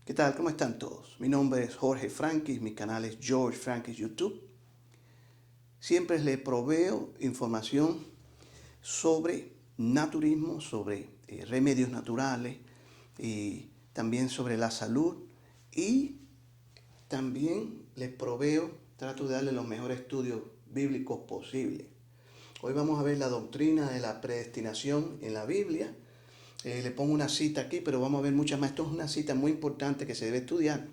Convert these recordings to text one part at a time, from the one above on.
¿Qué tal? ¿Cómo están todos? Mi nombre es Jorge Frankis, mi canal es George Frankis YouTube. Siempre les proveo información sobre naturismo, sobre remedios naturales y también sobre la salud, y también les proveo, trato de darle los mejores estudios bíblicos posibles. Hoy vamos a ver la doctrina de la predestinación en la Biblia. Le pongo una cita aquí, pero vamos a ver muchas más. Esto es una cita muy importante que se debe estudiar.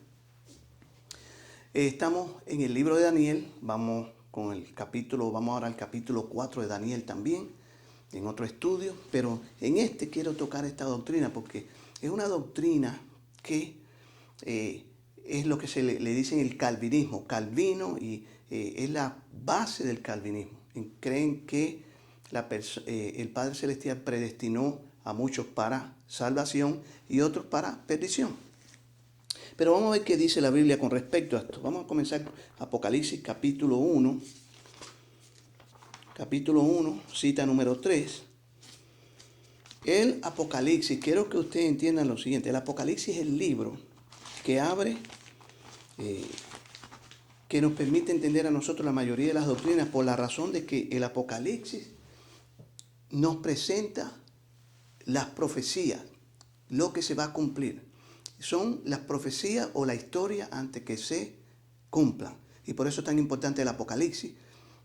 Estamos en el libro de Daniel, vamos ahora al capítulo 4 de Daniel también, en otro estudio, pero en este quiero tocar esta doctrina porque es una doctrina que es lo que se le dicen el calvinismo. Calvino y es la base del calvinismo. Creen que el Padre Celestial predestinó a muchos para salvación y otros para perdición. Pero vamos a ver qué dice la Biblia con respecto a esto. Vamos a comenzar Apocalipsis capítulo 1. Capítulo 1, cita número 3. El Apocalipsis, quiero que ustedes entiendan lo siguiente. El Apocalipsis es el libro que abre, que nos permite entender a nosotros la mayoría de las doctrinas, por la razón de que el Apocalipsis nos presenta las profecías, lo que se va a cumplir. Son las profecías o la historia antes que se cumplan. Y por eso es tan importante el Apocalipsis.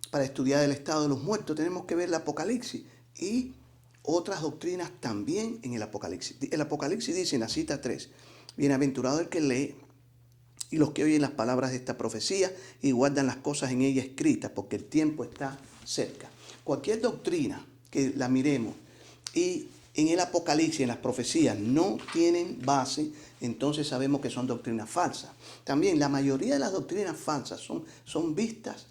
Para estudiar el estado de los muertos tenemos que ver el Apocalipsis y otras doctrinas también en el Apocalipsis. El Apocalipsis dice en la cita 3, bienaventurado el que lee y los que oyen las palabras de esta profecía y guardan las cosas en ella escritas, porque el tiempo está cerca. Cualquier doctrina que la miremos y en el Apocalipsis, en las profecías, no tienen base, entonces sabemos que son doctrinas falsas. También la mayoría de las doctrinas falsas son vistas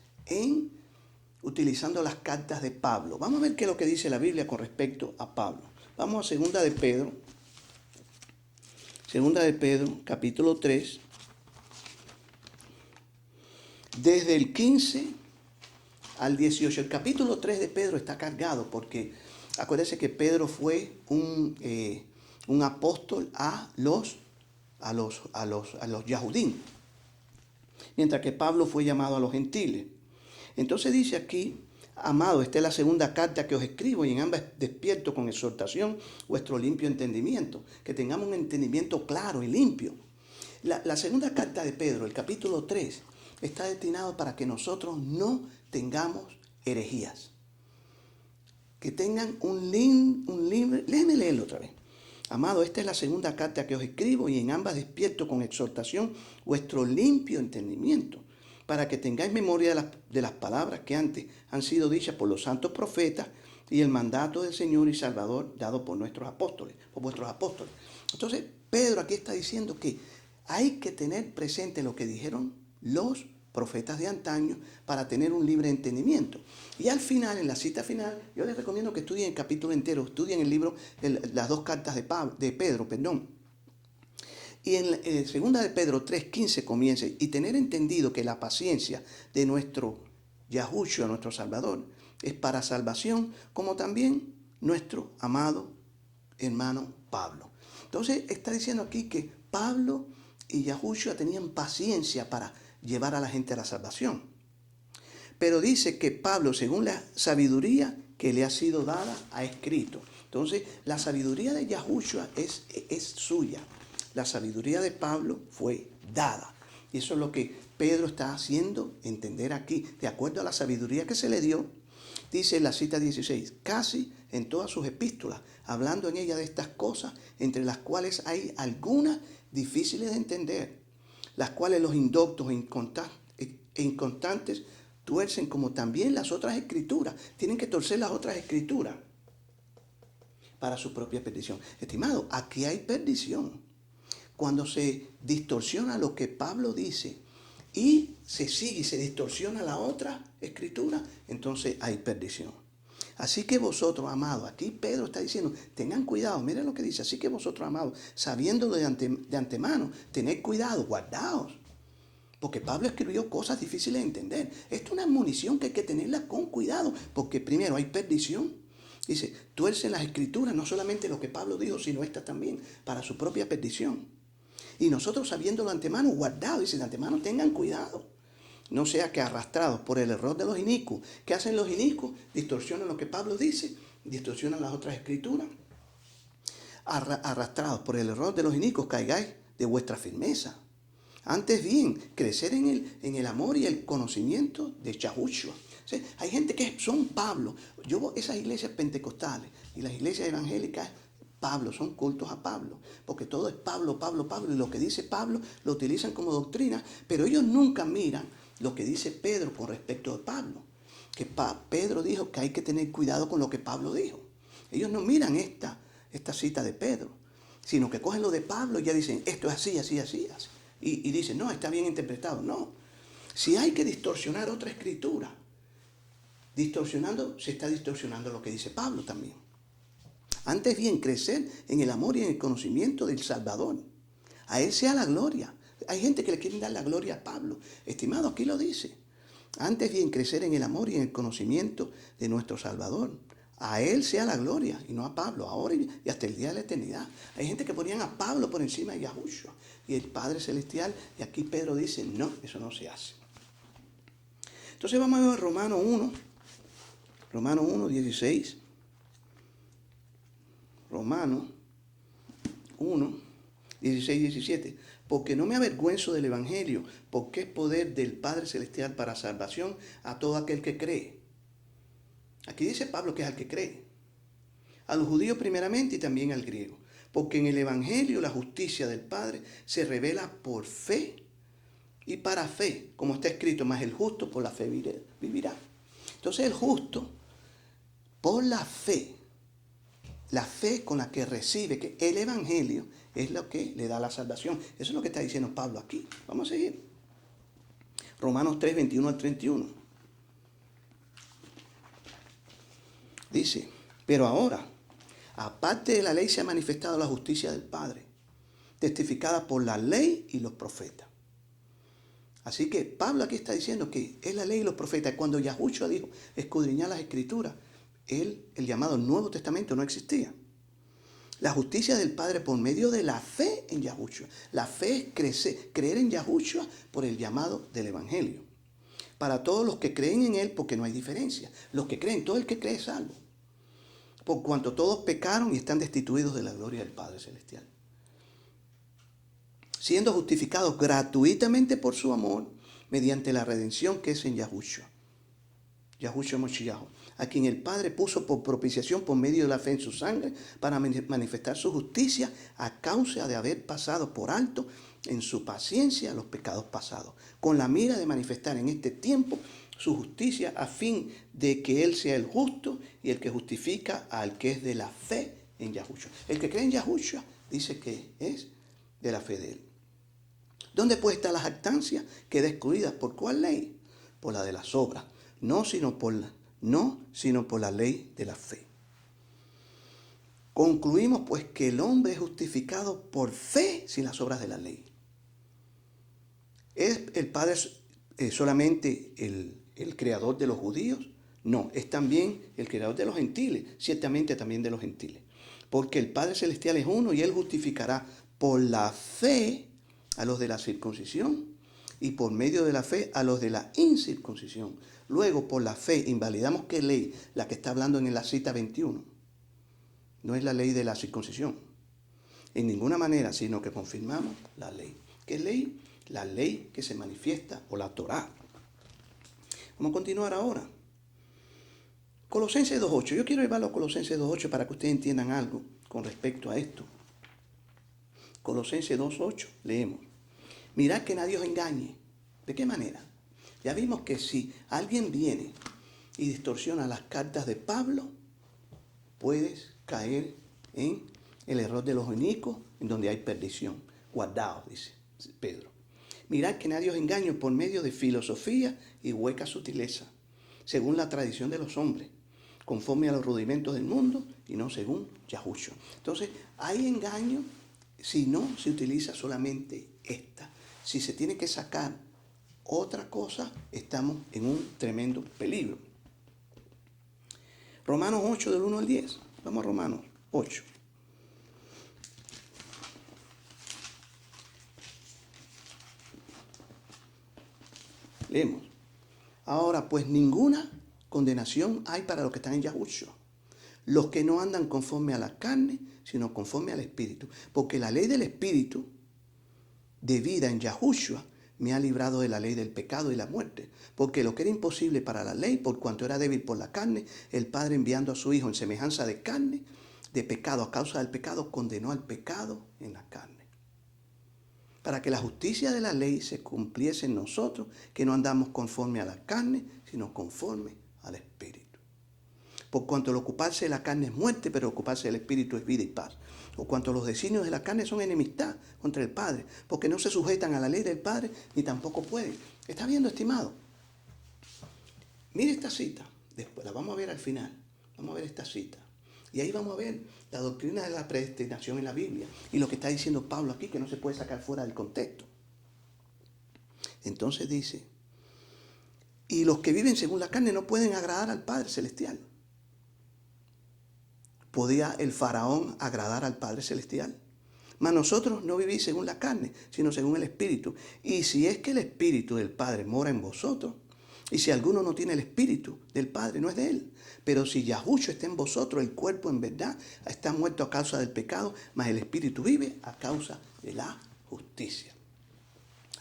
utilizando las cartas de Pablo. Vamos a ver qué es lo que dice la Biblia con respecto a Pablo. Vamos a Segunda de Pedro, capítulo 3, desde el 15 al 18. El capítulo 3 de Pedro está cargado porque acuérdense que Pedro fue un apóstol a los Yahudín, mientras que Pablo fue llamado a los gentiles. Entonces dice aquí, amado, esta es la segunda carta que os escribo, y en ambas despierto con exhortación vuestro limpio entendimiento, que tengamos un entendimiento claro y limpio. La segunda carta de Pedro, el capítulo 3, está destinado para que nosotros no tengamos herejías. Que tengan un libre, déjenme leerlo otra vez. Amado, esta es la segunda carta que os escribo, y en ambas despierto con exhortación vuestro limpio entendimiento, para que tengáis memoria de las palabras que antes han sido dichas por los santos profetas, y el mandato del Señor y Salvador dado por vuestros apóstoles. Entonces, Pedro aquí está diciendo que hay que tener presente lo que dijeron los profetas de antaño para tener un libre entendimiento. Y al final, en la cita final, yo les recomiendo que estudien el capítulo entero, estudien el libro, las dos cartas de Pedro. Y en segunda de Pedro 3:15 comienza, y tener entendido que la paciencia de nuestro Yahushua, nuestro Salvador, es para salvación, como también nuestro amado hermano Pablo. Entonces está diciendo aquí que Pablo y Yahushua tenían paciencia para llevar a la gente a la salvación. Pero dice que Pablo, según la sabiduría que le ha sido dada, ha escrito. Entonces, la sabiduría de Yahushua es suya. La sabiduría de Pablo fue dada. Y eso es lo que Pedro está haciendo entender aquí. De acuerdo a la sabiduría que se le dio, dice en la cita 16, casi en todas sus epístolas, hablando en ella de estas cosas, entre las cuales hay algunas difíciles de entender, las cuales los indoctos e inconstantes tuercen, como también las otras escrituras. Tienen que torcer las otras escrituras para su propia perdición. Estimado, aquí hay perdición. Cuando se distorsiona lo que Pablo dice y se sigue y se distorsiona la otra escritura, entonces hay perdición. Así que vosotros, amados, aquí Pedro está diciendo, tengan cuidado, miren lo que dice, así que vosotros, amados, sabiéndolo de antemano, tened cuidado, guardaos. Porque Pablo escribió cosas difíciles de entender. Esto es una admonición que hay que tenerla con cuidado, porque primero hay perdición. Dice, tuercen las escrituras, no solamente lo que Pablo dijo, sino esta también, para su propia perdición. Y nosotros sabiéndolo de antemano, guardado, dice de antemano, tengan cuidado. No sea que arrastrados por el error de los inicuos. ¿Qué hacen los inicuos? Distorsionan lo que Pablo dice, distorsionan las otras escrituras. Arrastrados por el error de los inicuos, caigáis de vuestra firmeza. Antes bien, crecer en el amor y el conocimiento de Yahushua. O sea, hay gente que son Pablo. Esas iglesias pentecostales y las iglesias evangélicas, Pablo, son cultos a Pablo. Porque todo es Pablo, Pablo, Pablo. Y lo que dice Pablo lo utilizan como doctrina. Pero ellos nunca miran lo que dice Pedro con respecto a Pablo. Que Pedro dijo que hay que tener cuidado con lo que Pablo dijo. Ellos no miran esta cita de Pedro, sino que cogen lo de Pablo y ya dicen, esto es así, así, así, así. Y dicen, no, está bien interpretado. No. Si hay que distorsionar otra escritura, distorsionando, se está distorsionando lo que dice Pablo también. Antes bien, crecer en el amor y en el conocimiento del Salvador. A Él sea la gloria. Hay gente que le quiere dar la gloria a Pablo. Estimado, aquí lo dice. Antes bien, crecer en el amor y en el conocimiento de nuestro Salvador. A Él sea la gloria y no a Pablo, ahora y hasta el día de la eternidad. Hay gente que ponían a Pablo por encima de Yahushua y el Padre Celestial. Y aquí Pedro dice, no, eso no se hace. Entonces vamos a ver Romanos 1, 16. Romanos 1, 16, 17. Porque no me avergüenzo del Evangelio, porque es poder del Padre Celestial para salvación a todo aquel que cree. Aquí dice Pablo que es al que cree. A los judíos primeramente y también al griego. Porque en el Evangelio la justicia del Padre se revela por fe y para fe, como está escrito, más el justo por la fe vivirá. Entonces el justo, por la fe con la que recibe, que el Evangelio es lo que le da la salvación. Eso es lo que está diciendo Pablo aquí. Vamos a seguir. Romanos 3, 21 al 31. Dice, pero ahora, aparte de la ley se ha manifestado la justicia del Padre, testificada por la ley y los profetas. Así que Pablo aquí está diciendo que es la ley y los profetas. Cuando Yahushua dijo escudriñar las escrituras, el llamado Nuevo Testamento no existía. La justicia del Padre por medio de la fe en Yahushua. La fe es creer en Yahushua por el llamado del Evangelio. Para todos los que creen en Él, porque no hay diferencia. Los que creen, todo el que cree es salvo. Por cuanto todos pecaron y están destituidos de la gloria del Padre Celestial. Siendo justificados gratuitamente por su amor, mediante la redención que es en Yahushua. Yahushua Moshiach, a quien el Padre puso por propiciación por medio de la fe en su sangre, para manifestar su justicia a causa de haber pasado por alto en su paciencia los pecados pasados, con la mira de manifestar en este tiempo su justicia a fin de que Él sea el justo y el que justifica al que es de la fe en Yahushua. El que cree en Yahushua dice que es de la fe de Él. ¿Dónde pues está la jactancia? Queda excluida. ¿Por cuál ley? Por la de las obras. No sino por la ley de la fe. Concluimos pues que el hombre es justificado por fe sin las obras de la ley. ¿Es el Padre solamente el creador de los judíos? No, es también el creador de los gentiles, ciertamente también de los gentiles. Porque el Padre Celestial es uno y Él justificará por la fe a los de la circuncisión y por medio de la fe a los de la incircuncisión. Luego, por la fe, invalidamos qué ley, la que está hablando en la cita 21. No es la ley de la circuncisión, en ninguna manera, sino que confirmamos la ley. ¿Qué ley? La ley que se manifiesta, o la Torá. Vamos a continuar ahora. Colosenses 2.8. Yo quiero llevarlo a Colosenses 2.8 para que ustedes entiendan algo con respecto a esto. Colosenses 2.8, leemos. Mirad que nadie os engañe. ¿De qué manera? Ya vimos que si alguien viene y distorsiona las cartas de Pablo, puedes caer en el error de los inicuos, en donde hay perdición. Guardaos, dice Pedro. Mirad que nadie os engañe por medio de filosofía y hueca sutileza, según la tradición de los hombres, conforme a los rudimentos del mundo y no según Yahushua. Entonces, hay engaño si no se utiliza solamente esta. Si se tiene que sacar otra cosa, estamos en un tremendo peligro. Romanos 8 del 1 al 10. Vamos a Romanos 8. Leemos. Ahora, pues ninguna condenación hay para los que están en Yahushua, los que no andan conforme a la carne, sino conforme al Espíritu. Porque la ley del Espíritu de vida en Yahushua me ha librado de la ley del pecado y la muerte. Porque lo que era imposible para la ley, por cuanto era débil por la carne, el Padre enviando a su Hijo en semejanza de carne, de pecado, a causa del pecado, condenó al pecado en la carne. Para que la justicia de la ley se cumpliese en nosotros, que no andamos conforme a la carne, sino conforme al Espíritu. Por cuanto el ocuparse de la carne es muerte, pero ocuparse del Espíritu es vida y paz. Por cuanto los designios de la carne son enemistad contra el Padre, porque no se sujetan a la ley del Padre, ni tampoco pueden. ¿Está viendo, estimado? Mire esta cita, después la vamos a ver al final. Vamos a ver esta cita. Y ahí vamos a ver la doctrina de la predestinación en la Biblia. Y lo que está diciendo Pablo aquí, que no se puede sacar fuera del contexto. Entonces dice, y los que viven según la carne no pueden agradar al Padre Celestial. ¿Podía el faraón agradar al Padre Celestial? Mas nosotros no vivís según la carne, sino según el Espíritu. Y si es que el Espíritu del Padre mora en vosotros, y si alguno no tiene el Espíritu del Padre, no es de él. Pero si Yahushua está en vosotros, el cuerpo en verdad está muerto a causa del pecado, mas el Espíritu vive a causa de la justicia.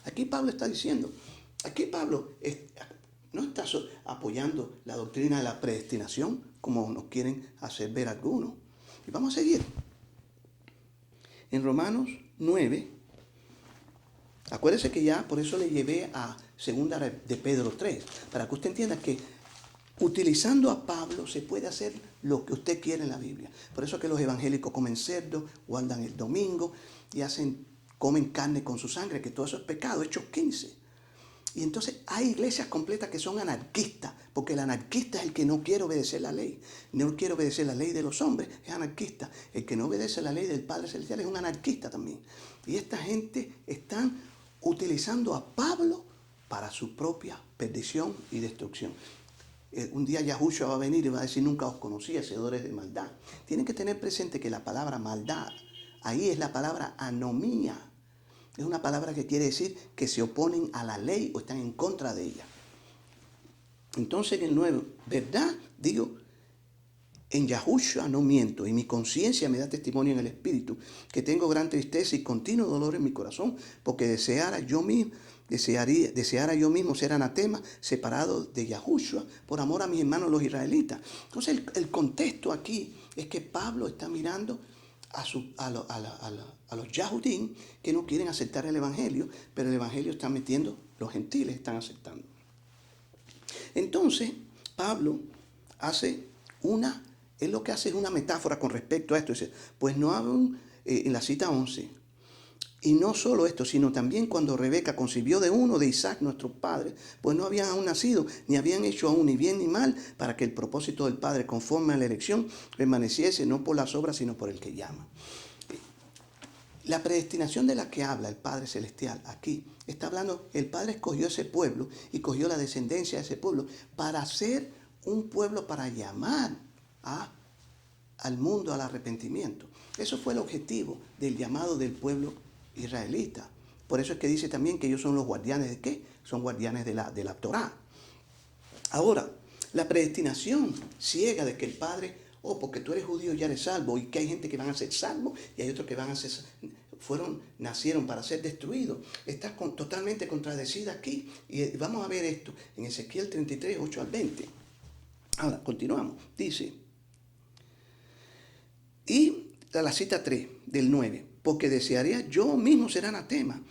Aquí Pablo está diciendo, aquí Pablo no está apoyando la doctrina de la predestinación, como nos quieren hacer ver algunos. Y vamos a seguir. En Romanos 9, acuérdese que ya por eso le llevé a segunda de Pedro 3, para que usted entienda que utilizando a Pablo se puede hacer lo que usted quiere en la Biblia. Por eso que los evangélicos comen cerdo, guardan el domingo y comen carne con su sangre, que todo eso es pecado, Hechos 15. Y entonces hay iglesias completas que son anarquistas, porque el anarquista es el que no quiere obedecer la ley. No quiere obedecer la ley de los hombres, es anarquista. El que no obedece la ley del Padre Celestial es un anarquista también. Y esta gente están utilizando a Pablo para su propia perdición y destrucción. Un día Yahushua va a venir y va a decir, nunca os conocí, hacedores de maldad. Tienen que tener presente que la palabra maldad, ahí es la palabra anomía. Es una palabra que quiere decir que se oponen a la ley o están en contra de ella. Entonces en el 9, ¿verdad? Digo, en Yahushua no miento y mi conciencia me da testimonio en el Espíritu que tengo gran tristeza y continuo dolor en mi corazón porque deseara yo mismo ser anatema, separado de Yahushua por amor a mis hermanos los israelitas. Entonces el contexto aquí es que Pablo está mirando a los Yahudim que no quieren aceptar el Evangelio, pero el Evangelio está metiendo, los gentiles están aceptando. Entonces, Pablo él lo que hace es una metáfora con respecto a esto. Dice, pues no hablan, en la cita 11, y no solo esto, sino también cuando Rebeca concibió de uno de Isaac, nuestro padre, pues no habían aún nacido, ni habían hecho aún ni bien ni mal, para que el propósito del Padre, conforme a la elección, permaneciese no por las obras, sino por el que llama. La predestinación de la que habla el Padre Celestial aquí, está hablando, el Padre escogió ese pueblo y cogió la descendencia de ese pueblo para ser un pueblo para llamar al mundo al arrepentimiento. Eso fue el objetivo del llamado del pueblo israelita. Por eso es que dice también que ellos son los guardianes ¿de qué? Son guardianes de la Torá. Ahora, la predestinación ciega de que el Padre, porque tú eres judío ya eres salvo, y que hay gente que van a ser salvos y hay otros que nacieron para ser destruidos, está totalmente contradecida aquí. Y vamos a ver esto en Ezequiel 33, 8 al 20. Ahora, continuamos. Dice, y la cita 3 del 9, porque desearía yo mismo ser anatema.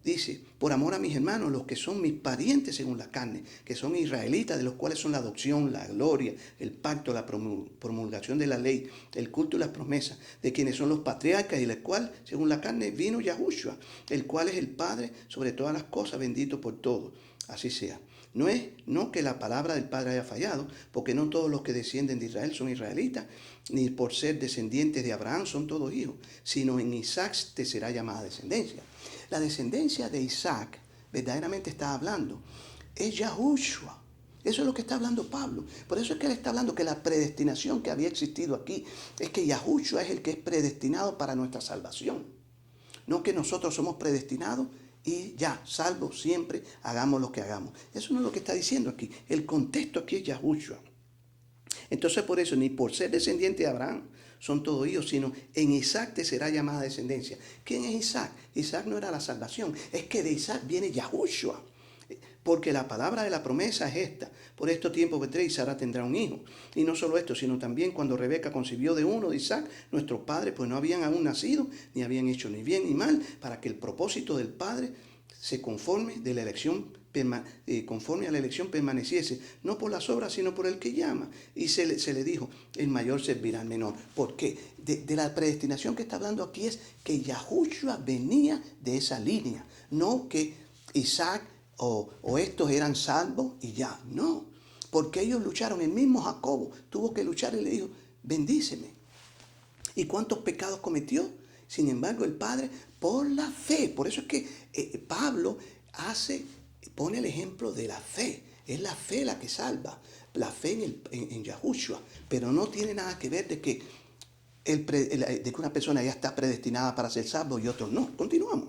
Dice, por amor a mis hermanos, los que son mis parientes según la carne, que son israelitas, de los cuales son la adopción, la gloria, el pacto, la promulgación de la ley, el culto y las promesas, de quienes son los patriarcas y del cual, según la carne, vino Yahushua, el cual es el Padre sobre todas las cosas, bendito por todos. Así sea. No que la palabra del Padre haya fallado, porque no todos los que descienden de Israel son israelitas, ni por ser descendientes de Abraham son todos hijos, sino en Isaac te será llamada descendencia. La descendencia de Isaac, verdaderamente está hablando, es Yahushua. Eso es lo que está hablando Pablo. Por eso es que él está hablando que la predestinación que había existido aquí, es que Yahushua es el que es predestinado para nuestra salvación. No que nosotros somos predestinados y ya, salvo siempre, hagamos lo que hagamos. Eso no es lo que está diciendo aquí. El contexto aquí es Yahushua. Entonces por eso, ni por ser descendiente de Abraham son todos hijos, sino en Isaac te será llamada descendencia. ¿Quién es Isaac? Isaac no era la salvación, es que de Isaac viene Yahushua. Porque la palabra de la promesa es esta: por este tiempo vendré y Sara tendrá un hijo. Y no solo esto, sino también cuando Rebeca concibió de uno de Isaac, nuestro padre, pues no habían aún nacido, ni habían hecho ni bien ni mal, para que el propósito del Padre se conforme de la elección, conforme a la elección permaneciese, no por las obras, sino por el que llama. Y se le dijo, el mayor servirá al menor. ¿Por qué? De la predestinación que está hablando aquí es que Yahushua venía de esa línea, no que Isaac o estos eran salvos y ya. No, porque ellos lucharon. El mismo Jacobo tuvo que luchar y le dijo, bendíceme. ¿Y cuántos pecados cometió? Sin embargo, el Padre, por la fe. Por eso es que Pablo pone el ejemplo de la fe. Es la fe la que salva. La fe en Yahushua. Pero no tiene nada que ver de que una persona ya está predestinada para ser salvo y otros no. Continuamos.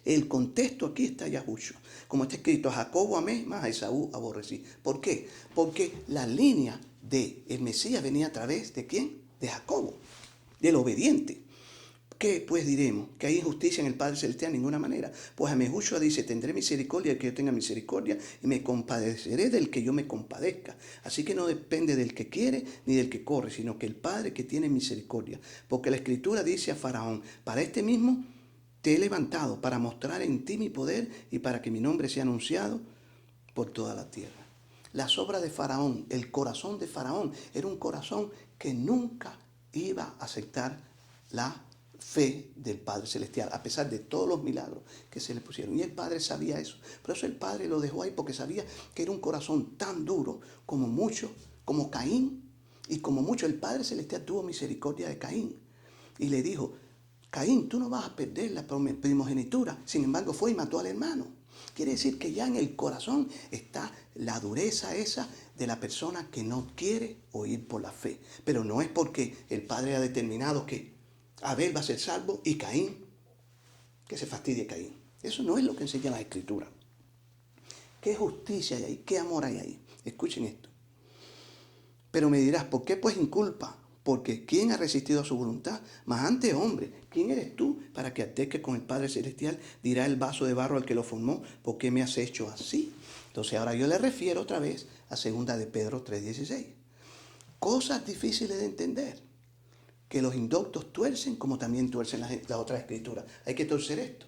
El contexto aquí está Yahushua. Como está escrito, a Jacobo amé, más a Esaú aborrecí. ¿Por qué? Porque la línea del Mesías venía a través de ¿quién? De Jacobo, del obediente. ¿Qué pues diremos? ¿Que hay injusticia en el Padre Celestial? De ninguna manera. Pues a Yahushua dice, tendré misericordia del que yo tenga misericordia y me compadeceré del que yo me compadezca. Así que no depende del que quiere ni del que corre, sino que el Padre que tiene misericordia. Porque la Escritura dice a Faraón, para este mismo te he levantado para mostrar en ti mi poder y para que mi nombre sea anunciado por toda la tierra. Las obras de Faraón, el corazón de Faraón, era un corazón que nunca iba a aceptar la fe del Padre Celestial, a pesar de todos los milagros que se le pusieron. Y el Padre sabía eso. Por eso el Padre lo dejó ahí, porque sabía que era un corazón tan duro como mucho, como Caín. Y como mucho, el Padre Celestial tuvo misericordia de Caín. Y le dijo, Caín, tú no vas a perder la primogenitura. Sin embargo, fue y mató al hermano. Quiere decir que ya en el corazón está la dureza esa de la persona que no quiere oír por la fe. Pero no es porque el Padre ha determinado que Abel va a ser salvo y Caín, que se fastidie Caín. Eso no es lo que enseña la Escritura. ¿Qué justicia hay ahí? ¿Qué amor hay ahí? Escuchen esto. Pero me dirás, ¿por qué pues inculpa? Porque ¿quién ha resistido a su voluntad? Mas antes, hombre, ¿quién eres tú para que alterques con el Padre Celestial? Dirá el vaso de barro al que lo formó, ¿por qué me has hecho así? Entonces ahora yo le refiero otra vez a 2 de Pedro 3:16. Cosas difíciles de entender, que los indoctos tuercen como también tuercen las otras escrituras. Hay que torcer esto.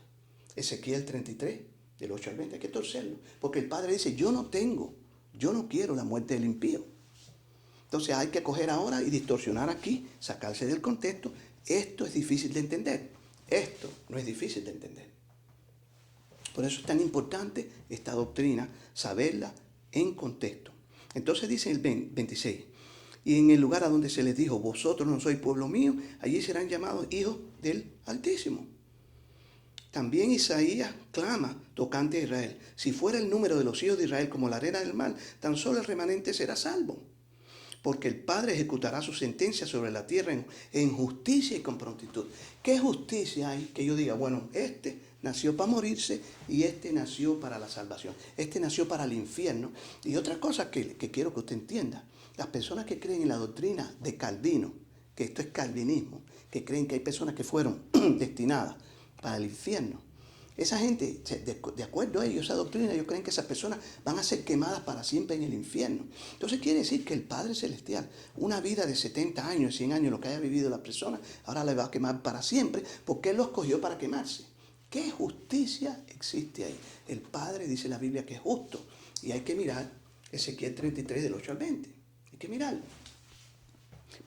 Ezequiel 33, del 8 al 20, hay que torcerlo. Porque el Padre dice, yo no quiero la muerte del impío. Entonces hay que coger ahora y distorsionar aquí, sacarse del contexto. Esto es difícil de entender. Esto no es difícil de entender. Por eso es tan importante esta doctrina, saberla en contexto. Entonces dice el 26, y en el lugar a donde se les dijo, vosotros no sois pueblo mío, allí serán llamados hijos del Altísimo. También Isaías clama tocante a Israel, si fuera el número de los hijos de Israel como la arena del mar, tan solo el remanente será salvo. Porque el Padre ejecutará su sentencia sobre la tierra en justicia y con prontitud. ¿Qué justicia hay? Que yo diga, bueno, este nació para morirse y este nació para la salvación. Este nació para el infierno. Y otra cosa que quiero que usted entienda. Las personas que creen en la doctrina de Calvino, que esto es calvinismo, que creen que hay personas que fueron destinadas para el infierno. Esa gente, de acuerdo a ellos, esa doctrina, ellos creen que esas personas van a ser quemadas para siempre en el infierno. Entonces quiere decir que el Padre Celestial, una vida de 70 años, 100 años, lo que haya vivido la persona, ahora le va a quemar para siempre, porque Él los escogió para quemarse. ¿Qué justicia existe ahí? El Padre dice en la Biblia que es justo. Y hay que mirar Ezequiel 33, del 8 al 20. Hay que mirarlo.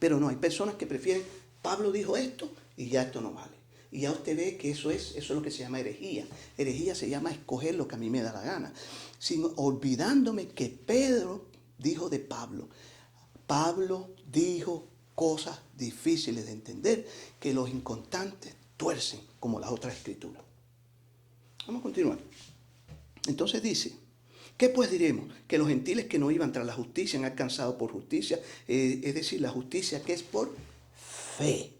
Pero no, hay personas que prefieren, Pablo dijo esto y ya esto no vale. Y ya usted ve que eso es lo que se llama herejía. Herejía se llama escoger lo que a mí me da la gana. Olvidándome que Pedro dijo de Pablo. Pablo dijo cosas difíciles de entender que los inconstantes tuercen como las otras escrituras. Vamos a continuar. Entonces dice, ¿qué pues diremos? Que los gentiles que no iban tras la justicia han alcanzado por justicia, es decir, la justicia que es por fe.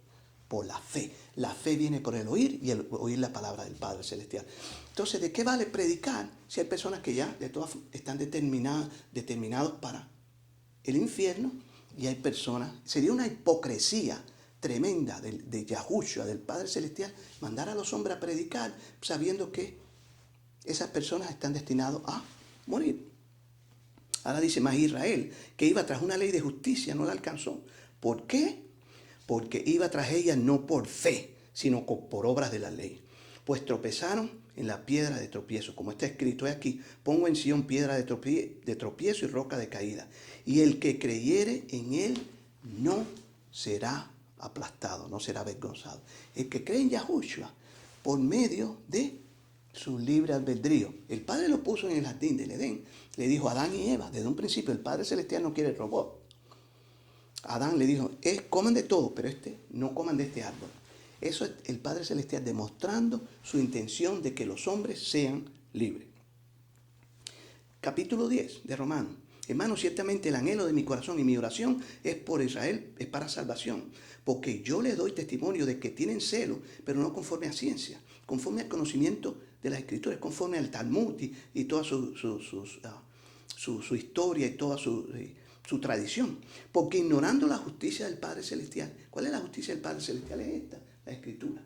por la fe. La fe viene por el oír y el oír la palabra del Padre Celestial. Entonces, ¿de qué vale predicar si hay personas que ya de todas están determinados para el infierno y hay personas? Sería una hipocresía tremenda de Yahushua, del Padre Celestial, mandar a los hombres a predicar sabiendo que esas personas están destinadas a morir. Ahora dice más Israel, que iba tras una ley de justicia, no la alcanzó. ¿Por qué? Porque iba tras ella no por fe, sino por obras de la ley. Pues tropezaron en la piedra de tropiezo, como está escrito aquí, pongo en Sión piedra de tropiezo y roca de caída. Y el que creyere en él no será aplastado, no será avergonzado. El que cree en Yahushua por medio de su libre albedrío. El Padre lo puso en el jardín del Edén. Le dijo a Adán y Eva, desde un principio, el Padre Celestial no quiere robot. Adán le dijo, coman de todo, pero no coman de este árbol. Eso es el Padre Celestial demostrando su intención de que los hombres sean libres. Capítulo 10 de Romanos. Hermanos, ciertamente el anhelo de mi corazón y mi oración es por Israel, es para salvación. Porque yo les doy testimonio de que tienen celo, pero no conforme a ciencia, conforme al conocimiento de las Escrituras, conforme al Talmud y toda su historia y toda su tradición. Porque ignorando la justicia del Padre Celestial, ¿cuál es la justicia del Padre Celestial? Es esta, la Escritura.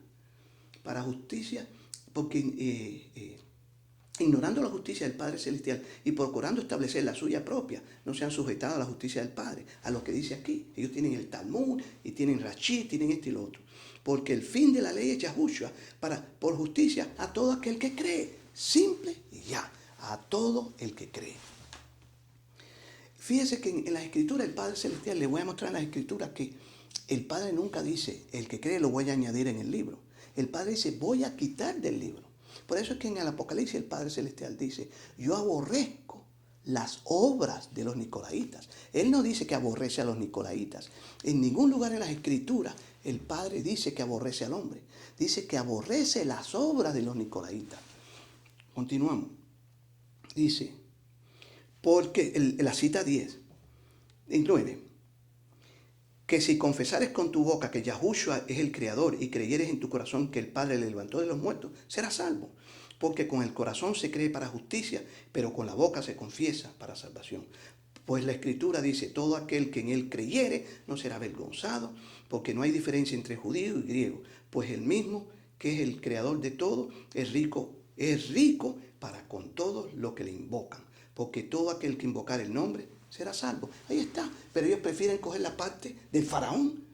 Para justicia, porque ignorando la justicia del Padre Celestial y procurando establecer la suya propia, no se han sujetado a la justicia del Padre, a lo que dice aquí. Ellos tienen el Talmud y tienen Rashi, tienen esto y lo otro. Porque el fin de la ley es Yahushua, por justicia a todo aquel que cree. Simple y ya, a todo el que cree. Fíjese que en la Escritura el Padre Celestial, le voy a mostrar en las Escrituras que el Padre nunca dice, el que cree lo voy a añadir en el libro. El Padre dice, voy a quitar del libro. Por eso es que en el Apocalipsis el Padre Celestial dice, yo aborrezco las obras de los nicolaitas. Él no dice que aborrece a los nicolaitas. En ningún lugar en las Escrituras el Padre dice que aborrece al hombre. Dice que aborrece las obras de los nicolaitas. Continuamos. Dice, porque la cita 10, 9, que si confesares con tu boca que Yahushua es el Creador y creyeres en tu corazón que el Padre le levantó de los muertos, serás salvo. Porque con el corazón se cree para justicia, pero con la boca se confiesa para salvación. Pues la Escritura dice, todo aquel que en él creyere no será avergonzado, porque no hay diferencia entre judío y griego, pues el mismo que es el Creador de todo es rico para con todos los que le invocan. Porque todo aquel que invocar el nombre será salvo. Ahí está. Pero ellos prefieren coger la parte del faraón,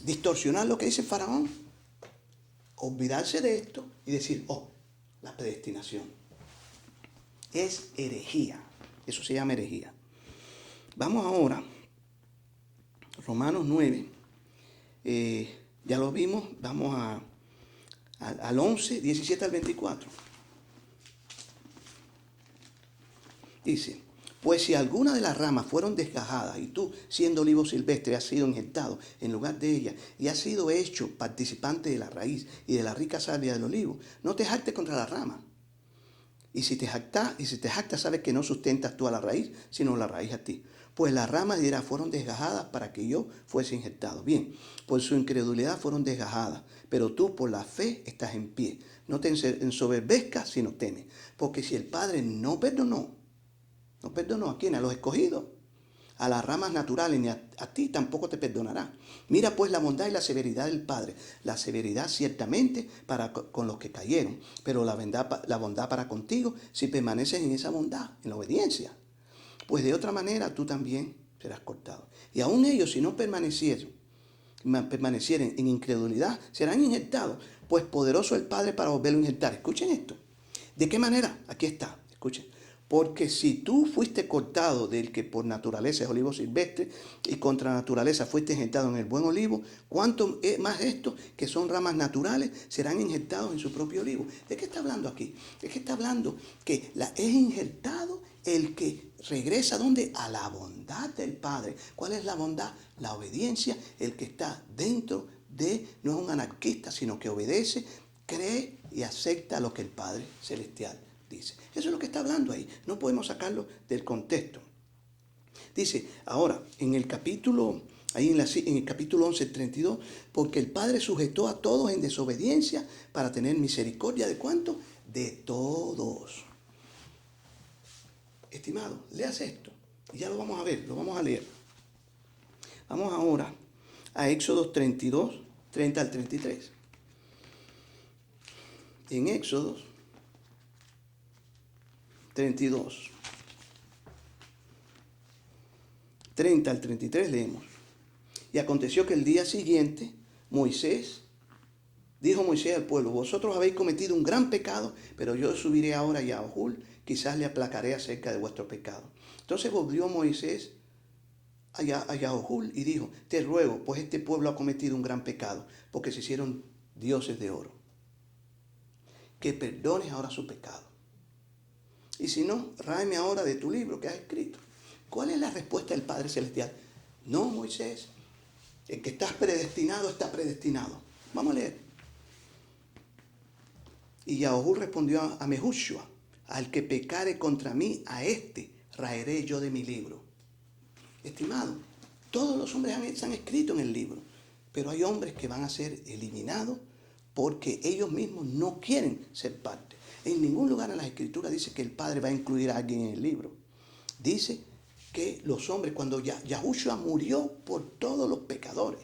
distorsionar lo que dice el faraón, olvidarse de esto y decir, la predestinación. Es herejía. Eso se llama herejía. Vamos ahora, Romanos 9. Ya lo vimos. Vamos al 11, 17 al 24. Dice, pues si alguna de las ramas fueron desgajadas y tú, siendo olivo silvestre, has sido injertado en lugar de ella y has sido hecho participante de la raíz y de la rica savia del olivo, no te jactes contra la rama. Y si te jactas, sabes que no sustentas tú a la raíz, sino la raíz a ti. Pues las ramas dirá, fueron desgajadas para que yo fuese injertado. Bien, por su incredulidad fueron desgajadas, pero tú por la fe estás en pie. No te ensoberbezcas, sino teme. Porque si el Padre no perdonó a quién, a los escogidos, a las ramas naturales, ni a ti tampoco te perdonará. Mira pues la bondad y la severidad del Padre. La severidad ciertamente con los que cayeron, pero la bondad para contigo si permaneces en esa bondad, en la obediencia. Pues de otra manera tú también serás cortado. Y aún ellos, si no permanecieren en incredulidad, serán injertados, pues poderoso el Padre para volverlo a injertar. Escuchen esto. ¿De qué manera? Aquí está, escuchen. Porque si tú fuiste cortado del que por naturaleza es olivo silvestre y contra naturaleza fuiste injertado en el buen olivo, ¿cuánto más estos que son ramas naturales serán injertados en su propio olivo? ¿De qué está hablando aquí? Es que está hablando que es injertado el que regresa, ¿dónde? A la bondad del Padre. ¿Cuál es la bondad? La obediencia, el que está dentro no es un anarquista, sino que obedece, cree y acepta lo que el Padre Celestial dice. Eso es lo que está hablando ahí. No podemos sacarlo del contexto. Dice, ahora, en el capítulo Ahí en el capítulo 11, 32, porque el Padre sujetó a todos en desobediencia para tener misericordia ¿de cuánto? De todos. Estimado, leas esto. Y ya lo vamos a ver, lo vamos a leer. Vamos ahora a Éxodo 32, 30 al 33. En Éxodo 32, 30 al 33 leemos. Y aconteció que el día siguiente, dijo Moisés al pueblo, vosotros habéis cometido un gran pecado, pero yo subiré ahora a Yahul, quizás le aplacaré acerca de vuestro pecado. Entonces volvió Moisés a Yahul y dijo, te ruego, pues este pueblo ha cometido un gran pecado, porque se hicieron dioses de oro, que perdones ahora su pecado. Y si no, ráeme ahora de tu libro que has escrito. ¿Cuál es la respuesta del Padre Celestial? No, Moisés, el que estás predestinado, está predestinado. Vamos a leer. Y Yahú respondió a Mehushua, al que pecare contra mí, a este raeré yo de mi libro. Estimado, todos los hombres han escrito en el libro, pero hay hombres que van a ser eliminados porque ellos mismos no quieren ser parte. En ningún lugar en las Escrituras dice que el Padre va a incluir a alguien en el libro. Dice que los hombres, cuando Yahushua murió por todos los pecadores,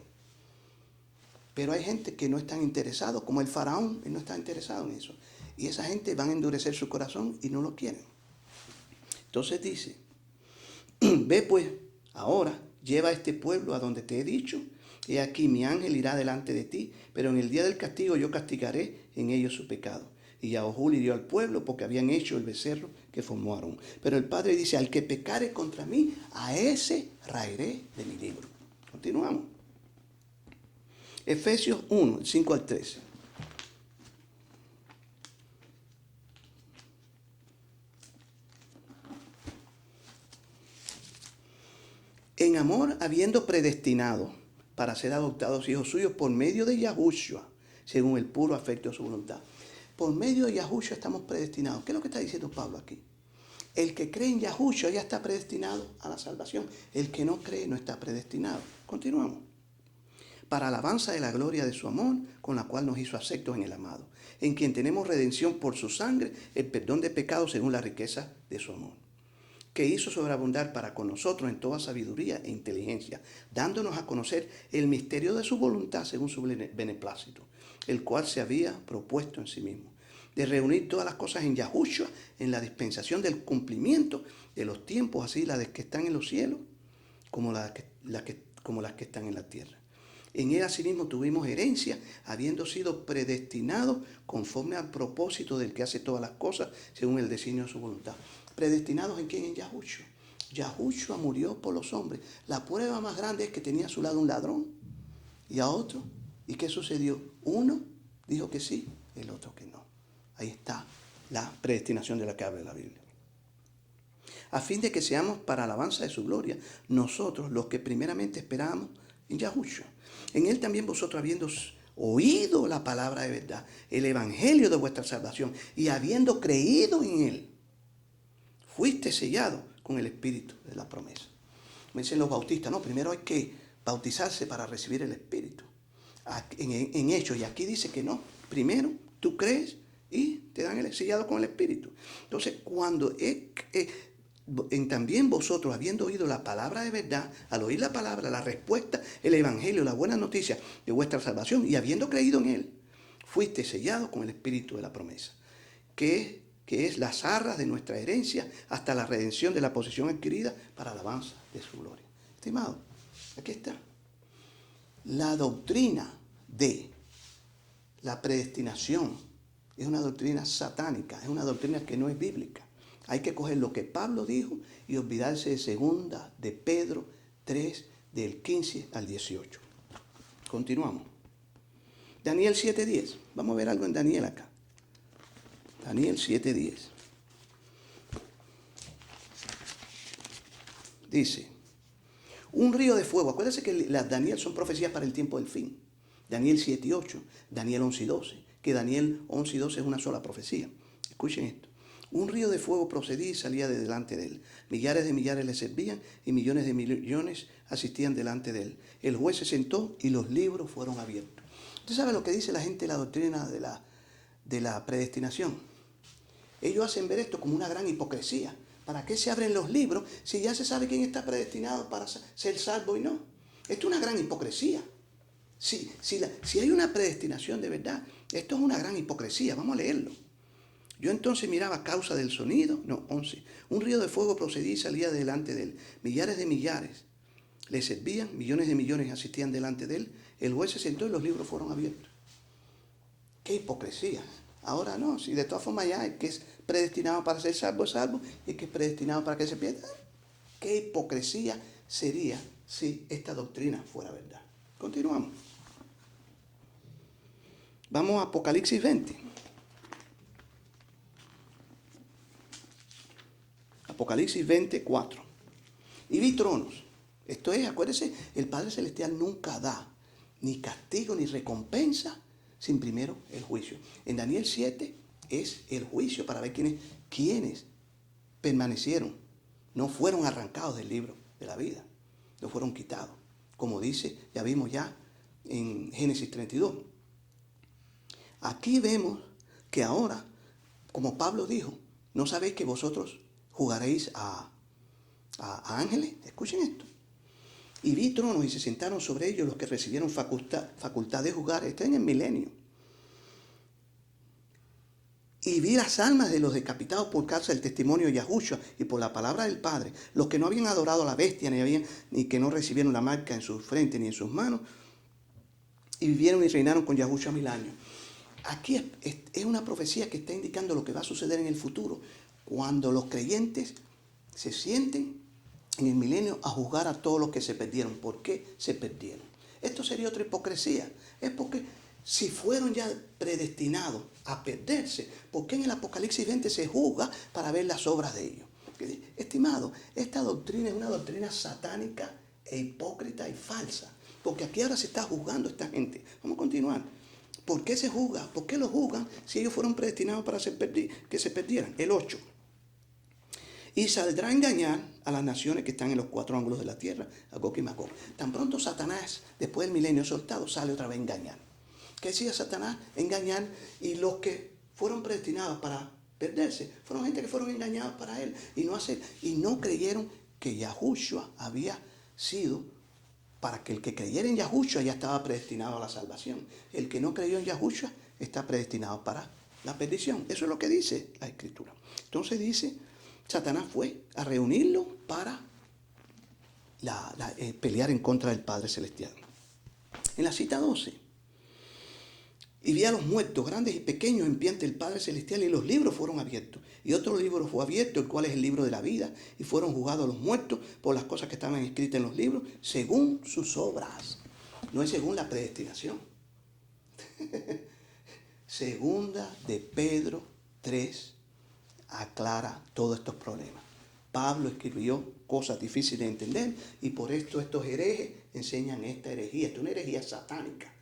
pero hay gente que no están interesados, como el faraón, él no está interesado en eso. Y esa gente van a endurecer su corazón y no lo quieren. Entonces dice, ve pues, ahora lleva a este pueblo a donde te he dicho, he aquí mi ángel irá delante de ti, pero en el día del castigo yo castigaré en ellos su pecado. Y Yahú hirió al pueblo porque habían hecho el becerro que formaron. Pero el Padre dice, al que pecare contra mí, a ese raeré de mi libro. Continuamos. Efesios 1, 5 al 13. En amor, habiendo predestinado para ser adoptados hijos suyos por medio de Yahushua, según el puro afecto de su voluntad. Por medio de Yahushua estamos predestinados. ¿Qué es lo que está diciendo Pablo aquí? El que cree en Yahushua ya está predestinado a la salvación. El que no cree no está predestinado. Continuamos. Para alabanza de la gloria de su amor, con la cual nos hizo aceptos en el amado, en quien tenemos redención por su sangre, el perdón de pecados según la riqueza de su amor, que hizo sobreabundar para con nosotros en toda sabiduría e inteligencia, dándonos a conocer el misterio de su voluntad según su beneplácito, el cual se había propuesto en sí mismo, de reunir todas las cosas en Yahushua, en la dispensación del cumplimiento de los tiempos, así las que están en los cielos, como las que están en la tierra. En él asimismo tuvimos herencia, habiendo sido predestinados conforme al propósito del que hace todas las cosas, según el designio de su voluntad. ¿Predestinados en quién? En Yahushua. Yahushua murió por los hombres. La prueba más grande es que tenía a su lado un ladrón y a otro. ¿Y qué sucedió? Uno dijo que sí, el otro que no. Ahí está la predestinación de la que habla la Biblia. A fin de que seamos para alabanza de su gloria, nosotros los que primeramente esperábamos en Yahushua. En él también vosotros, habiendo oído la palabra de verdad, el evangelio de vuestra salvación, y habiendo creído en él, fuiste sellado con el espíritu de la promesa. Me dicen los bautistas, no, primero hay que bautizarse para recibir el espíritu. En Hechos, y aquí dice que no, primero tú crees y te dan el sellado con el espíritu. Entonces, cuando también vosotros, habiendo oído la palabra de verdad, al oír la palabra, la respuesta, el evangelio, la buena noticia de vuestra salvación, y habiendo creído en él, fuiste sellado con el espíritu de la promesa, que es las arras de nuestra herencia hasta la redención de la posesión adquirida para alabanza de su gloria. Estimado, aquí está. La doctrina de la predestinación es una doctrina satánica, es una doctrina que no es bíblica. Hay que coger lo que Pablo dijo y olvidarse de segunda de Pedro 3, del 15 al 18. Continuamos. Daniel 7:10. Vamos a ver algo en Daniel acá. Daniel 7:10. Dice, un río de fuego. Acuérdense que las Daniel son profecías para el tiempo del fin. Daniel 7:8, Daniel 11:12, que Daniel 11:12 es una sola profecía. Escuchen esto. Un río de fuego procedía y salía de delante de él. Millares de millares le servían y millones de millones asistían delante de él. El juez se sentó y los libros fueron abiertos. ¿Usted sabe lo que dice la gente de la doctrina de la predestinación? Ellos hacen ver esto como una gran hipocresía. ¿Para qué se abren los libros si ya se sabe quién está predestinado para ser salvo y no? Esto es una gran hipocresía. Si hay una predestinación de verdad, esto es una gran hipocresía. Vamos a leerlo. Yo entonces miraba a causa del sonido, 11. Un río de fuego procedía y salía delante de él. Millares de millares le servían, millones de millones asistían delante de él. El juez se sentó y los libros fueron abiertos. ¡Qué hipocresía! Ahora no, si de todas formas ya el que es predestinado para ser salvo es salvo, y el que es predestinado para que se pierda. ¿Qué hipocresía sería si esta doctrina fuera verdad? Continuamos. Vamos a Apocalipsis 20. Apocalipsis 24. Y vi tronos. Esto es, acuérdense, el Padre Celestial nunca da ni castigo ni recompensa sin primero el juicio. En Daniel 7 es el juicio para ver quiénes permanecieron, no fueron arrancados del libro de la vida, no fueron quitados. Como dice, ya vimos ya en Génesis 32. Aquí vemos que ahora, como Pablo dijo, ¿no sabéis que vosotros jugaréis a ángeles? Escuchen esto. Y vi tronos y se sentaron sobre ellos los que recibieron facultad de jugar. Esto en el milenio. Y vi las almas de los decapitados por causa del testimonio de Yahushua y por la palabra del Padre, los que no habían adorado a la bestia ni que no recibieron la marca en su frente ni en sus manos, y vivieron y reinaron con Yahushua 1000 años. Aquí es una profecía que está indicando lo que va a suceder en el futuro, cuando los creyentes se sienten en el milenio a juzgar a todos los que se perdieron. ¿Por qué se perdieron? Esto sería otra hipocresía. Es porque si fueron ya predestinados a perderse, ¿por qué en el Apocalipsis 20 se juzga para ver las obras de ellos? Estimado, esta doctrina es una doctrina satánica e hipócrita y falsa. Porque aquí ahora se está juzgando a esta gente. Vamos a continuar. ¿Por qué se juzga? ¿Por qué los juzgan si ellos fueron predestinados para que se perdieran? El 8. Y saldrá a engañar a las naciones que están en los 4 ángulos de la tierra, a Gog y Magog. Tan pronto Satanás, después del milenio soltado, sale otra vez a engañar. ¿Qué decía Satanás? Engañar. Y los que fueron predestinados para perderse, fueron gente que fueron engañados para él y no creyeron que Yahushua había sido, para que el que creyera en Yahushua ya estaba predestinado a la salvación. El que no creyó en Yahushua está predestinado para la perdición. Eso es lo que dice la Escritura. Entonces dice, Satanás fue a reunirlo para pelear en contra del Padre Celestial. En la cita 12, y vi a los muertos, grandes y pequeños, en pie ante el Padre Celestial, y los libros fueron abiertos. Y otro libro fue abierto, el cual es el libro de la vida, y fueron juzgados los muertos por las cosas que estaban escritas en los libros, según sus obras. No es según la predestinación. Segunda de Pedro 3 aclara todos estos problemas. Pablo escribió cosas difíciles de entender y por esto estos herejes enseñan esta herejía. Esta es una herejía satánica.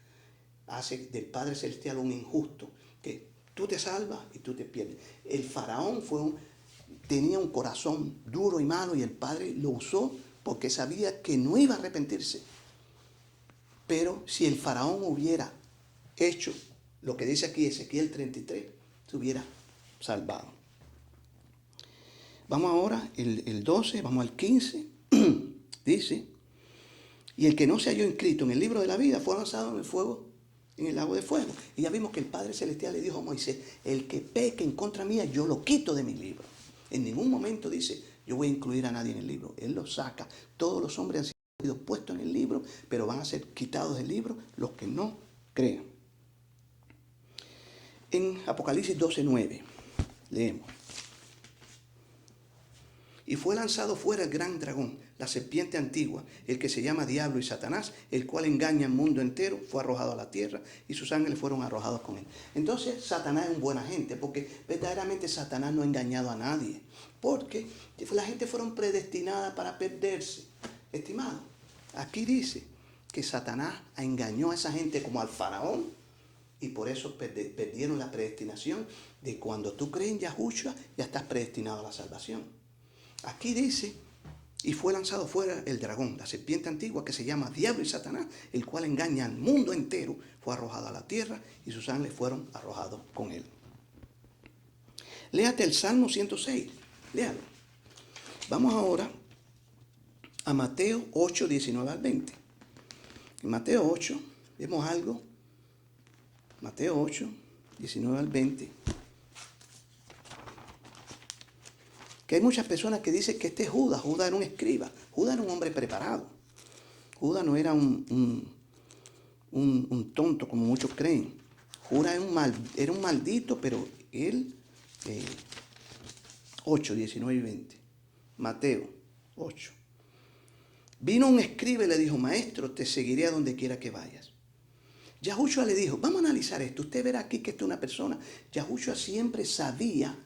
Hace del Padre Celestial un injusto, que tú te salvas y tú te pierdes. El faraón tenía un corazón duro y malo y el Padre lo usó porque sabía que no iba a arrepentirse. Pero si el faraón hubiera hecho lo que dice aquí Ezequiel 33, se hubiera salvado. Vamos ahora, el 12, vamos al 15, dice, y el que no se halló inscrito en el libro de la vida fue lanzado en el fuego, en el lago de fuego. Y ya vimos que el Padre Celestial le dijo a Moisés, el que peque en contra mía, yo lo quito de mi libro. En ningún momento dice, yo voy a incluir a nadie en el libro. Él lo saca. Todos los hombres han sido puestos en el libro, pero van a ser quitados del libro los que no crean. En Apocalipsis 12:9, leemos. Y fue lanzado fuera el gran dragón, la serpiente antigua, el que se llama Diablo y Satanás, el cual engaña al mundo entero, fue arrojado a la tierra y sus ángeles fueron arrojados con él. Entonces Satanás es un buena gente, porque verdaderamente Satanás no ha engañado a nadie, porque la gente fueron predestinadas para perderse. Estimado, aquí dice que Satanás engañó a esa gente como al faraón y por eso perdieron la predestinación de cuando tú crees en Yahushua, ya estás predestinado a la salvación. Aquí dice, y fue lanzado fuera el dragón, la serpiente antigua que se llama Diablo y Satanás, el cual engaña al mundo entero, fue arrojado a la tierra y sus ángeles fueron arrojados con él. Léate el Salmo 106, léalo. Vamos ahora a Mateo 8, 19 al 20. En Mateo 8 vemos algo. Mateo 8, 19 al 20. Que hay muchas personas que dicen que este es Judas. Judas era un escriba. Judas era un hombre preparado. Judas no era un tonto como muchos creen. Judas era un maldito, pero él... 8, 19 y 20. Mateo 8. Vino un escriba y le dijo, maestro, te seguiré a donde quiera que vayas. Yahushua le dijo, vamos a analizar esto. Usted verá aquí que esta es una persona. Yahushua siempre sabía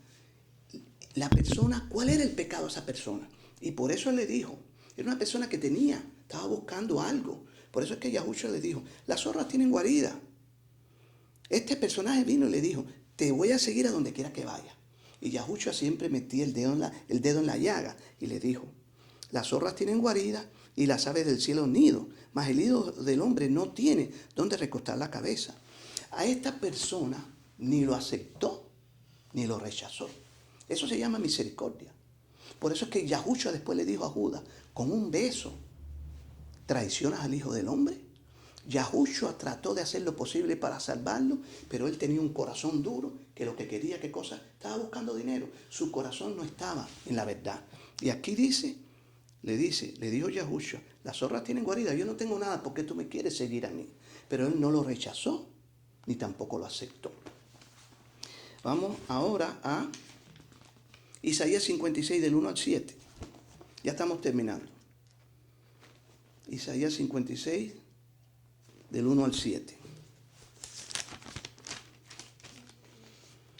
la persona, cuál era el pecado de esa persona. Y por eso él le dijo, era una persona que estaba buscando algo. Por eso es que Yahushua le dijo, las zorras tienen guarida. Este personaje vino y le dijo, te voy a seguir a donde quiera que vaya. Y Yahushua siempre metía el dedo en la llaga y le dijo, las zorras tienen guarida y las aves del cielo nido, mas el hijo del hombre no tiene donde recostar la cabeza. A esta persona ni lo aceptó ni lo rechazó. Eso se llama misericordia. Por eso es que Yahushua después le dijo a Judas, con un beso, ¿traicionas al hijo del hombre? Yahushua trató de hacer lo posible para salvarlo, pero él tenía un corazón duro que lo que quería, ¿qué cosa? Estaba buscando dinero. Su corazón no estaba en la verdad. Y aquí le dijo Yahushua, las zorras tienen guarida, yo no tengo nada, ¿por qué tú me quieres seguir a mí? Pero él no lo rechazó, ni tampoco lo aceptó. Vamos ahora a Isaías 56 del 1 al 7. Ya estamos terminando. Isaías 56 del 1 al 7.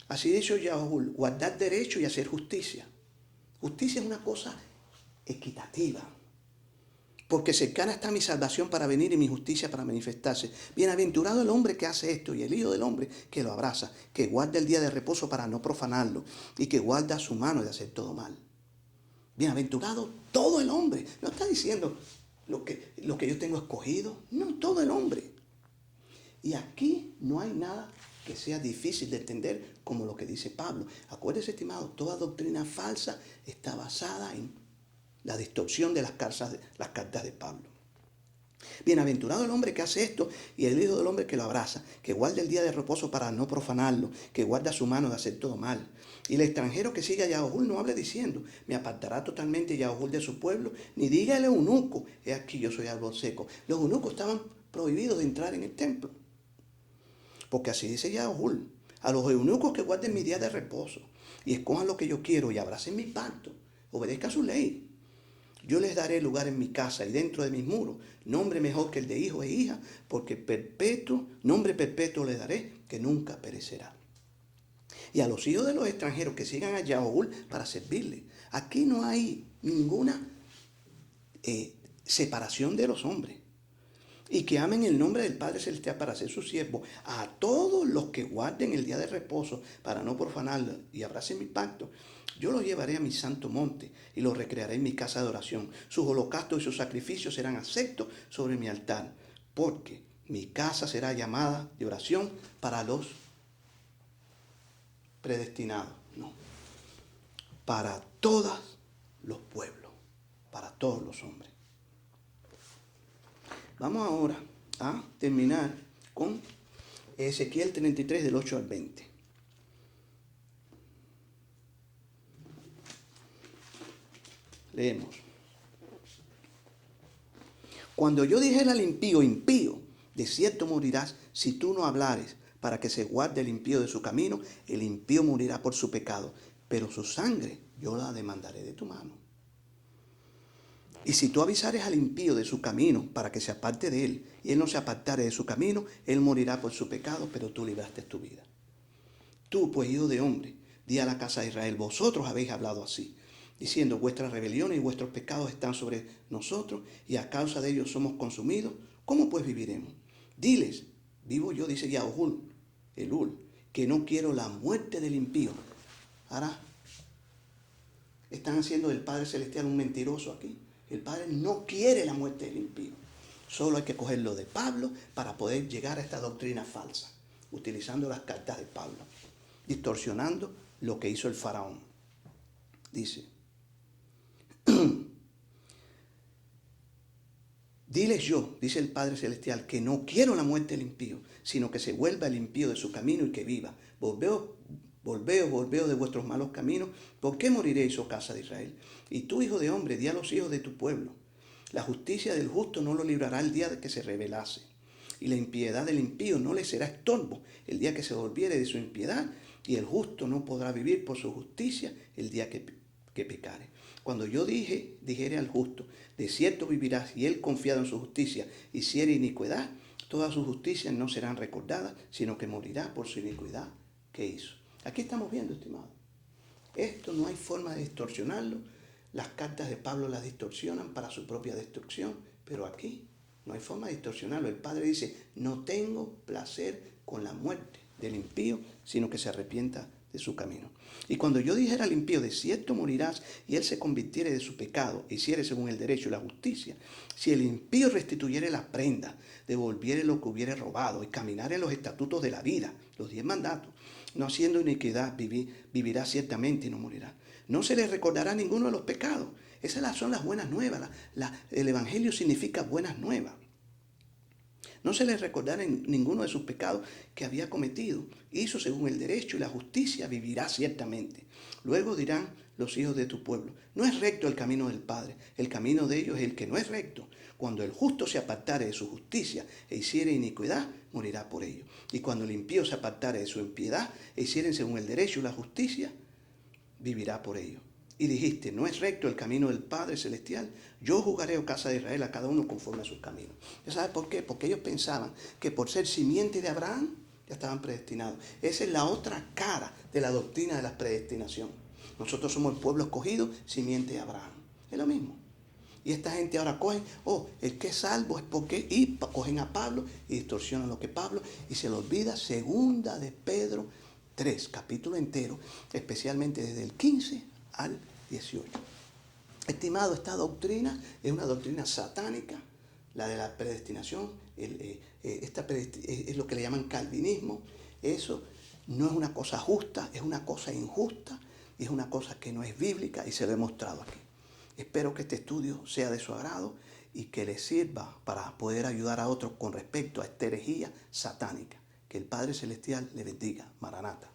Así dicho Yahuwah, guardar derecho y hacer justicia. Justicia es una cosa equitativa. Porque cercana está mi salvación para venir y mi justicia para manifestarse. Bienaventurado el hombre que hace esto y el hijo del hombre que lo abraza, que guarda el día de reposo para no profanarlo y que guarda su mano de hacer todo mal. Bienaventurado todo el hombre. No está diciendo lo que yo tengo escogido. No, todo el hombre. Y aquí no hay nada que sea difícil de entender como lo que dice Pablo. Acuérdese, estimado, toda doctrina falsa está basada en la distorsión de las cartas de Pablo. Bienaventurado el hombre que hace esto y el hijo del hombre que lo abraza, que guarda el día de reposo para no profanarlo, que guarda su mano de hacer todo mal. Y el extranjero que siga a Yahuwah no hable diciendo, me apartará totalmente Yahuwah de su pueblo, ni diga el eunuco, he aquí yo soy árbol seco. Los eunucos estaban prohibidos de entrar en el templo. Porque así dice Yahuwah, a los eunucos que guarden mi día de reposo y escojan lo que yo quiero y abracen mi pacto, obedezcan su ley. Yo les daré lugar en mi casa y dentro de mis muros, nombre mejor que el de hijo e hija, porque nombre perpetuo le daré, que nunca perecerá. Y a los hijos de los extranjeros que sigan a Yahuwah para servirle. Aquí no hay ninguna separación de los hombres. Y que amen el nombre del Padre Celestial para ser su siervo. A todos los que guarden el día de reposo para no profanarlo y abracen mi pacto, yo los llevaré a mi santo monte y los recrearé en mi casa de oración. Sus holocaustos y sus sacrificios serán aceptos sobre mi altar, porque mi casa será llamada de oración para los predestinados. No, para todos los pueblos, para todos los hombres. Vamos ahora a terminar con Ezequiel 33 del 8 al 20. Leemos. Cuando yo dijera al impío, impío, de cierto morirás si tú no hablares para que se guarde el impío de su camino, el impío morirá por su pecado, pero su sangre yo la demandaré de tu mano. Y si tú avisares al impío de su camino para que se aparte de él, y él no se apartare de su camino, él morirá por su pecado, pero tú libraste tu vida. Tú, pues, hijo de hombre, di a la casa de Israel, vosotros habéis hablado así, diciendo, vuestras rebeliones y vuestros pecados están sobre nosotros, y a causa de ellos somos consumidos. ¿Cómo pues viviremos? Diles, vivo yo, dice Yahuwah, Elul, que no quiero la muerte del impío. Ahora, están haciendo del Padre Celestial un mentiroso aquí. El Padre no quiere la muerte del impío. Solo hay que cogerlo de Pablo para poder llegar a esta doctrina falsa, utilizando las cartas de Pablo, distorsionando lo que hizo el faraón. Dice, diles yo, dice el Padre Celestial, que no quiero la muerte del impío, sino que se vuelva el impío de su camino y que viva. Volveos de vuestros malos caminos. ¿Por qué moriréis, oh casa de Israel? Y tú, hijo de hombre, di a los hijos de tu pueblo. La justicia del justo no lo librará el día de que se rebelase, y la impiedad del impío no le será estorbo el día que se volviere de su impiedad, y el justo no podrá vivir por su justicia el día que pecare. Cuando yo dijere al justo, de cierto vivirás, y él confiado en su justicia hiciere iniquidad, todas sus justicias no serán recordadas, sino que morirá por su iniquidad que hizo. Aquí estamos viendo, estimado. Esto no hay forma de distorsionarlo. Las cartas de Pablo las distorsionan para su propia destrucción, pero aquí no hay forma de distorsionarlo. El Padre dice, no tengo placer con la muerte del impío, sino que se arrepienta de su camino. Y cuando yo dijera al impío, de cierto morirás, y él se convirtiere de su pecado, hiciere según el derecho y la justicia, si el impío restituyere las prendas, devolviere lo que hubiere robado, y caminare en los estatutos de la vida, los 10 mandatos, no haciendo iniquidad, vivirá ciertamente y no morirá. No se le recordará ninguno de los pecados. Esas son las buenas nuevas. El Evangelio significa buenas nuevas. No se le recordará ninguno de sus pecados que había cometido. Hizo según el derecho y la justicia, vivirá ciertamente. Luego dirán los hijos de tu pueblo, no es recto el camino del Padre, el camino de ellos es el que no es recto. Cuando el justo se apartare de su justicia e hiciere iniquidad, morirá por ello. Y cuando el impío se apartare de su impiedad e hiciere según el derecho y la justicia, vivirá por ello. Y dijiste, no es recto el camino del Padre Celestial, yo juzgaré, oh casa de Israel, a cada uno conforme a sus caminos. ¿Ya sabes por qué? Porque ellos pensaban que por ser simiente de Abraham, ya estaban predestinados. Esa es la otra cara de la doctrina de la predestinación. Nosotros somos el pueblo escogido, simiente de Abraham. Es lo mismo. Y esta gente ahora coge, el que es salvo es porque, y cogen a Pablo y distorsionan lo que Pablo, y se le olvida segunda de Pedro 3, capítulo entero, especialmente desde el 15 al 18. Estimado, esta doctrina es una doctrina satánica, la de la predestinación, es lo que le llaman calvinismo. Eso no es una cosa justa, es una cosa injusta, y es una cosa que no es bíblica, y se lo he mostrado aquí. Espero que este estudio sea de su agrado y que les sirva para poder ayudar a otros con respecto a esta herejía satánica. Que el Padre Celestial le bendiga. Maranata.